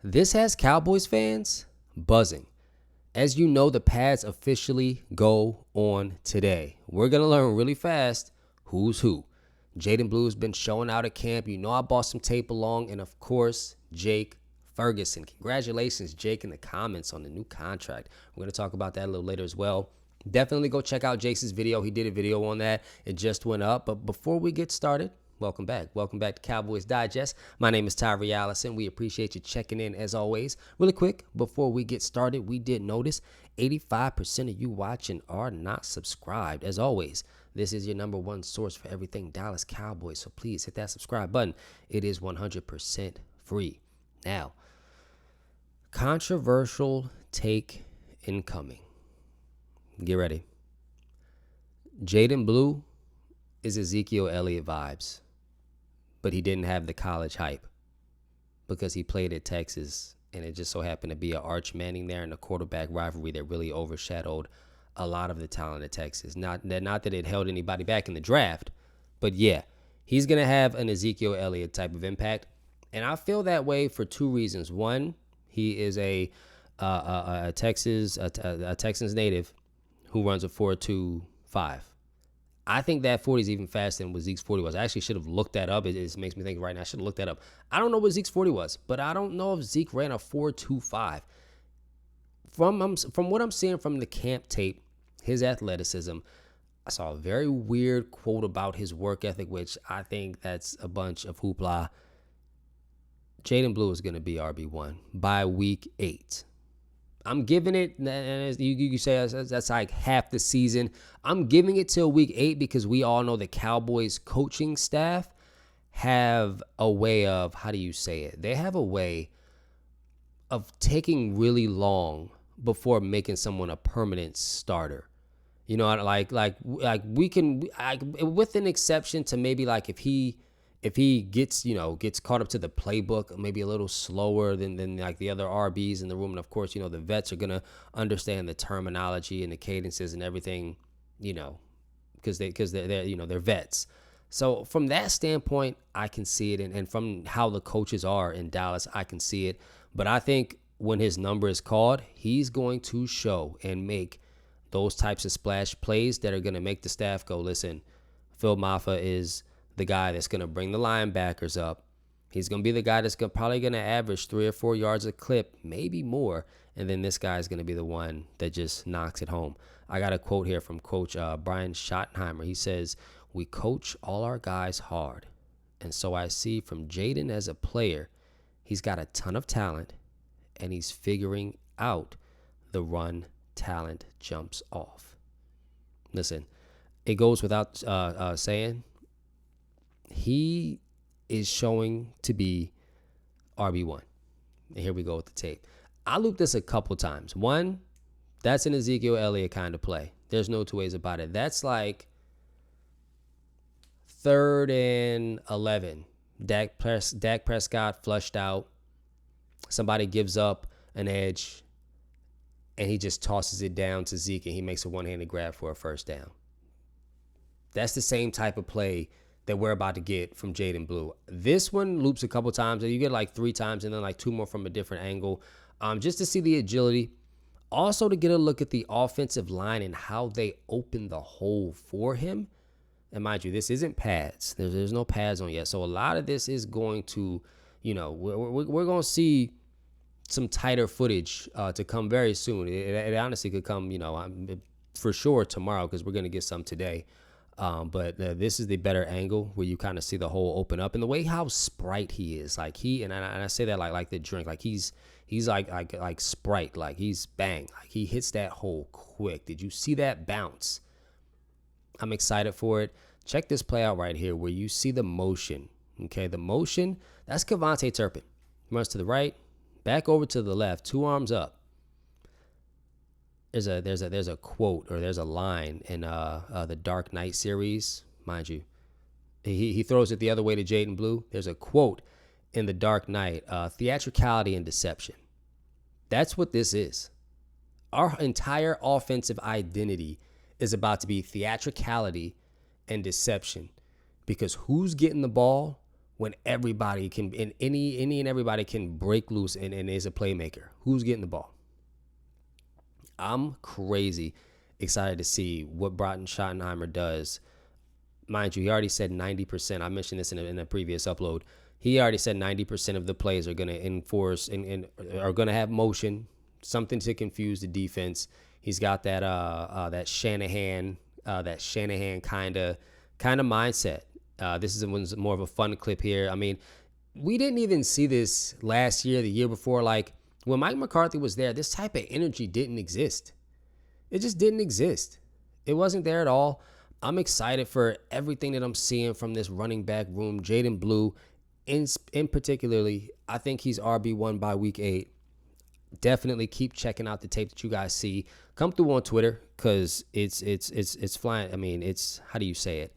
This has Cowboys fans buzzing. As you know, the pads officially go on today. We're going to learn really fast who's who. Jaden Blue has been showing out at camp. You know I bought some tape along. And, of course, Jake Ferguson. Congratulations, Jake, in the comments on the new contract. We're going to talk about that a little later as well. Definitely go check out Jake's video. He did a video on that. It just went up. But before we get started, welcome back. Welcome back to Cowboys Digest. My name is Tyree, Allison. We appreciate you checking in as always. Really quick, before we get started, we did notice 85% of you watching are not subscribed. As always, this is your number one source for everything Dallas Cowboys. So please hit that subscribe button. It is 100% free. Now, controversial take incoming. Get ready. Jaden Blue is Ezekiel Elliott vibes, but he didn't have the college hype because he played at Texas, and it just so happened to be an Arch Manning there and a quarterback rivalry that really overshadowed a lot of the talent at Texas. Not that it held anybody back in the draft, but yeah, he's going to have an Ezekiel Elliott type of impact, and I feel that way for two reasons. One, he is a Texans native who runs a 4.25. I think that 40 is even faster than what Zeke's 40 was. I actually should have looked that up. It makes me think right now. I should have looked that up. I don't know what Zeke's 40 was, but I don't know if Zeke ran a 4.25. From what I'm seeing from the camp tape, his athleticism, I saw a very weird quote about his work ethic, which I think that's a bunch of hoopla. Jaden Blue is going to be RB1 by week 8. I'm giving it, and you say that's like half the season. I'm giving it till week 8 because we all know the Cowboys coaching staff have a way of, how do you say it? They have a way of taking really long before making someone a permanent starter. You know, like we can, with an exception to maybe like if he gets caught up to the playbook, maybe a little slower than like the other RBs in the room. And of course, the vets are going to understand the terminology and the cadences and everything, because they're vets. So from that standpoint, I can see it. And from how the coaches are in Dallas, I can see it. But I think when his number is called, he's going to show and make those types of splash plays that are going to make the staff go, listen, Phil Maffa is the guy that's going to bring the linebackers up. He's going to be the guy that's probably going to average 3 or 4 yards a clip, maybe more. And then this guy is going to be the one that just knocks it home. I got a quote here from Coach Brian Schottenheimer. He says, "We coach all our guys hard. And so I see from Jaden as a player, he's got a ton of talent, and he's figuring out the run talent jumps off." Listen, it goes without saying, he is showing to be RB1. And here we go with the tape. I looped this a couple times. One, that's an Ezekiel Elliott kind of play. There's no two ways about it. That's like 3rd and 11. Dak Prescott flushed out. Somebody gives up an edge, and he just tosses it down to Zeke, and he makes a one-handed grab for a first down. That's the same type of play that we're about to get from Jaden Blue. This one loops a couple times. You get like 3 times and then like 2 more from a different angle, just to see the agility. Also to get a look at the offensive line and how they open the hole for him. And mind you, this isn't pads. There's no pads on yet. So a lot of this is going to, we're going to see some tighter footage to come very soon. It honestly could come, for sure tomorrow, because we're going to get some today. But this is the better angle where you kind of see the hole open up, and the way how Sprite he is, like and I say that like the drink, like he's like Sprite, like he's bang, like he hits that hole quick. Did you see that bounce? I'm excited for it. Check this play out right here where you see the motion. Okay, the motion, that's Kevontae Turpin. Runs to the right, back over to the left, 2 arms up. There's a quote, or there's a line in the Dark Knight series, mind you. He throws it the other way to Jaden Blue. There's a quote in the Dark Knight, theatricality and deception. That's what this is. Our entire offensive identity is about to be theatricality and deception, because who's getting the ball when everybody can, and any and everybody can break loose and is a playmaker? Who's getting the ball? I'm crazy excited to see what Broughton Schottenheimer does. Mind you, he already said 90%. I mentioned this in a previous upload. He already said 90% of the plays are going to enforce and are going to have motion, something to confuse the defense. He's got that Shanahan kind of mindset. This is more of a fun clip here. I mean, we didn't even see this last year, the year before. Like when Mike McCarthy was there, this type of energy didn't exist. It just didn't exist. It wasn't there at all. I'm excited for everything that I'm seeing from this running back room. Jaden Blue, in particularly, I think he's RB1 by week 8. Definitely keep checking out the tape that you guys see. Come through on Twitter because it's flying. I mean, it's, how do you say it?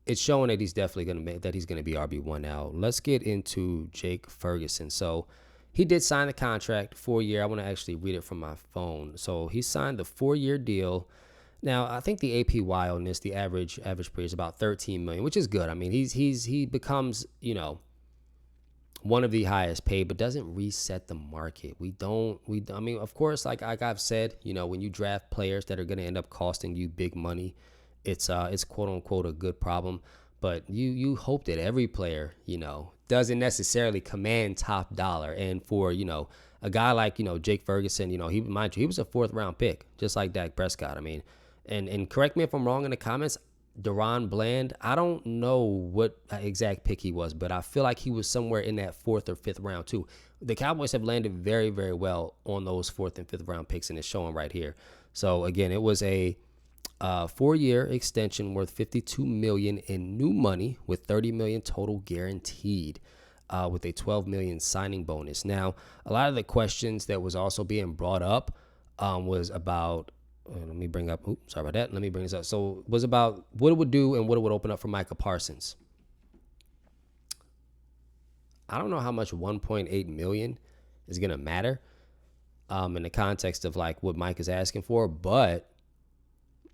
It's showing that he's definitely gonna be RB1 now. Let's get into Jake Ferguson. So he did sign the contract, 4-year. I want to actually read it from my phone. So he signed the 4-year deal. Now I think the APY on this, the average per is about $13 million, which is good. I mean, he becomes, one of the highest paid, but doesn't reset the market. I mean, of course, like I've said, when you draft players that are going to end up costing you big money, it's quote unquote a good problem. But you hope that every player, doesn't necessarily command top dollar. And for, a guy like, Jake Ferguson, he was a 4th round pick, just like Dak Prescott. I mean, and correct me if I'm wrong in the comments, Deron Bland, I don't know what exact pick he was, but I feel like he was somewhere in that 4th or 5th round too. The Cowboys have landed very, very well on those 4th and 5th round picks, and it's showing right here. So again, it was a 4-year extension worth $52 million in new money with $30 million total guaranteed, with a $12 million signing bonus. Now, a lot of the questions that was also being brought up was about. Let me bring up. Sorry about that. Let me bring this up. So it was about what it would do and what it would open up for Micah Parsons. I don't know how much 1.8 million is gonna matter in the context of like what Mike is asking for, but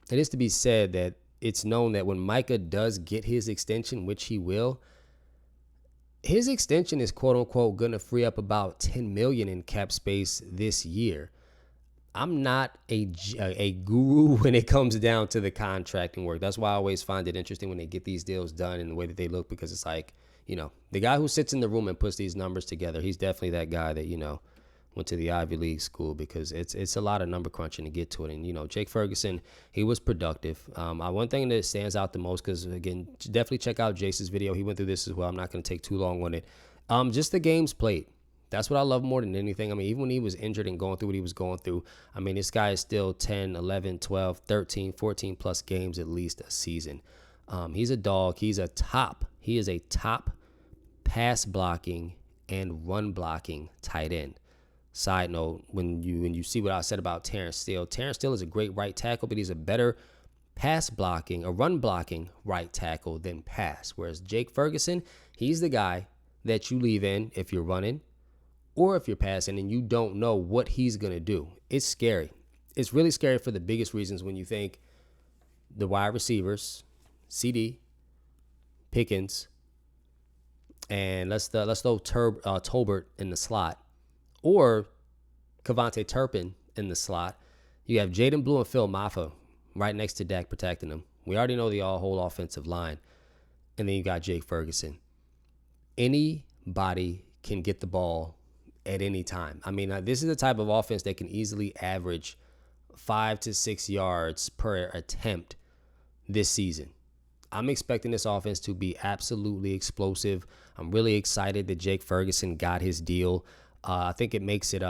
it is to be said that it's known that when Micah does get his extension, which he will, his extension is quote unquote gonna free up about 10 million in cap space this year. I'm not a guru when it comes down to the contracting work. That's why I always find it interesting when they get these deals done and the way that they look, because it's like, the guy who sits in the room and puts these numbers together, he's definitely that guy that, went to the Ivy League school, because it's a lot of number crunching to get to it. And, Jake Ferguson, he was productive. One thing that stands out the most, because, again, definitely check out Jace's video. He went through this as well. I'm not going to take too long on it. Just the games played. That's what I love more than anything. I mean, even when he was injured and going through what he was going through, I mean, this guy is still 10, 11, 12, 13, 14 plus games at least a season. He's a dog. He is a top pass blocking and run blocking tight end. Side note, when you see what I said about Terrence Steele is a great right tackle, but he's a better run blocking right tackle than pass. Whereas Jake Ferguson, he's the guy that you leave in if you're running, or if you're passing and you don't know what he's going to do. It's scary. It's really scary for the biggest reasons when you think the wide receivers, CD, Pickens, and let's throw Tolbert in the slot, or Kevontae Turpin in the slot. You have Jaden Blue and Phil Maffa right next to Dak protecting them. We already know the whole offensive line. And then you got Jake Ferguson. Anybody can get the ball at any time. I mean, this is the type of offense that can easily average 5 to 6 yards per attempt this season. I'm expecting this offense to be absolutely explosive. I'm really excited that Jake Ferguson got his deal. I think it makes it.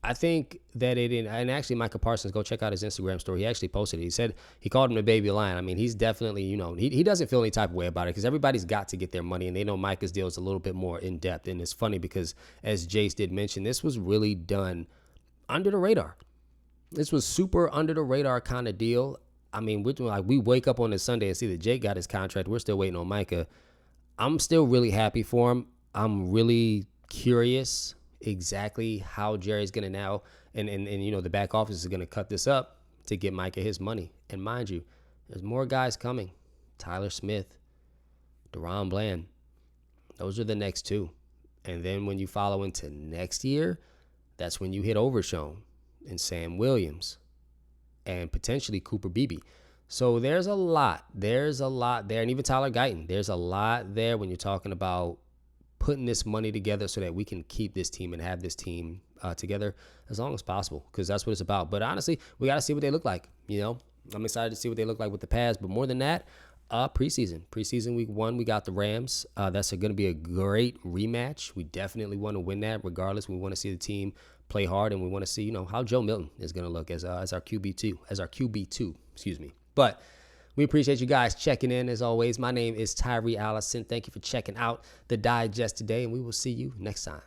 I think that and actually Micah Parsons, go check out his Instagram story. He actually posted it. He said he called him the baby lion. I mean, he's definitely, he doesn't feel any type of way about it, because everybody's got to get their money, and they know Micah's deal is a little bit more in depth. And it's funny because, as Jace did mention, this was really done under the radar. This was super under the radar kind of deal. I mean, we wake up on this Sunday and see that Jake got his contract. We're still waiting on Micah. I'm still really happy for him. I'm really curious exactly how Jerry's going to now, and the back office is going to cut this up to get Micah his money. And mind you, there's more guys coming. Tyler Smith, DaRon Bland. Those are the next two. And then when you follow into next year, that's when you hit Overshown and Sam Williams and potentially Cooper Beebe. So there's a lot. There's a lot there. And even Tyler Guyton. There's a lot there when you're talking about putting this money together so that we can keep this team and have this team together as long as possible, because that's what it's about. But honestly, we got to see what they look like. I'm excited to see what they look like with the pass. But more than that, preseason week 1, we got the Rams. That's going to be a great rematch. We definitely want to win that regardless. We want to see the team play hard, and we want to see, how Joe Milton is going to look as our QB2, excuse me. But we appreciate you guys checking in as always. My name is Tyree Allison. Thank you for checking out the digest today, and we will see you next time.